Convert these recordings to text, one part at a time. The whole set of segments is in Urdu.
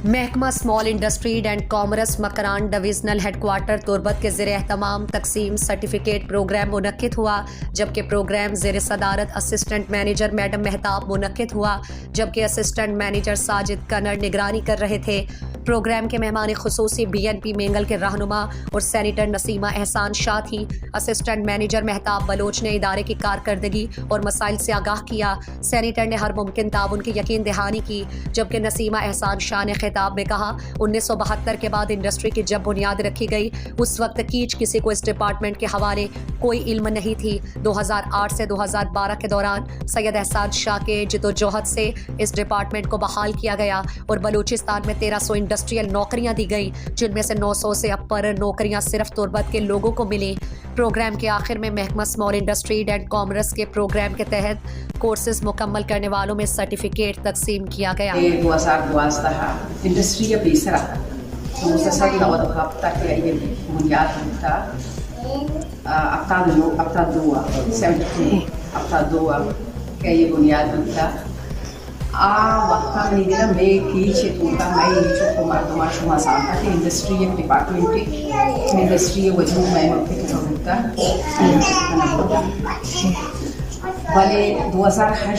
محکمہ small industries and commerce Makran divisional headquarter Turbat کے زیر اہتمام تقسیم سرٹیفکیٹ پروگرام منعقد ہوا، جبکہ پروگرام زیر صدارت اسسٹنٹ مینیجر میڈم مہتاب منعقد ہوا، جبکہ اسسٹنٹ مینیجر ساجد کنر نگرانی کر رہے تھے۔ پروگرام کے مہمان خصوصی BNP مینگل کے رہنما اور سینیٹر نسیمہ احسان شاہ تھی۔ اسسٹنٹ مینیجر مہتاب بلوچ نے ادارے کی کارکردگی اور مسائل سے آگاہ کیا۔ سینیٹر نے ہر ممکن تعاون کی یقین دہانی کی، جبکہ نسیمہ احسان شاہ نے خطاب میں کہا 1972 کے بعد انڈسٹری کی جب بنیاد رکھی گئی اس وقت کسی کو اس ڈپارٹمنٹ کے حوالے کوئی علم نہیں تھی۔ 2008 سے 2012 کے دوران سید احسان شاہ کے جدوجہد سے اس ڈپارٹمنٹ کو بحال کیا گیا اور بلوچستان میں 1300 انڈسٹریل نوکریاں دی گئی، جن میں سے 900 سے اپر نوکریاں صرف تربت کے لوگوں کو ملی۔ پروگرام کے آخر میں محکمہ اسمال انڈسٹریز اینڈ کامرس کے پروگرام کے تحت کورسز مکمل کرنے والوں میں سرٹیفکیٹ تقسیم کیا گیا۔ 2012 انڈسٹری بیسرا مسلسل نواد ہفتہ کے یہ بنیاد ہوتا ہفتہ دو 72 ہفتہ دو کا یہ بنیاد ہوتا وقت میں کیچے توتا میں جو مردما شما سالتا کہ انڈسٹری ڈپارٹمنٹ انڈسٹری وجود میں مفید ہوتا بھلے 2008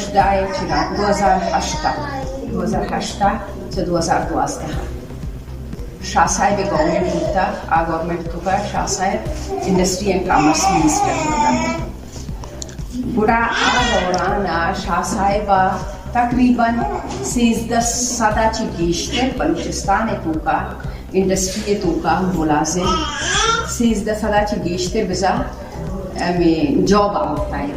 سے 2012 شاہ صاحب گورنمنٹ ہوتا گورنمنٹ تو کا شاہ صاحب انڈسٹری اینڈ کامرس منسٹر ہوتا بڑا دوران شاہ صاحب تقریباً 13 چی گیشتر بلوچستان توکا انڈسٹری توکا ملازم 13 چی گیشتر بزا میں جاب آتا ہے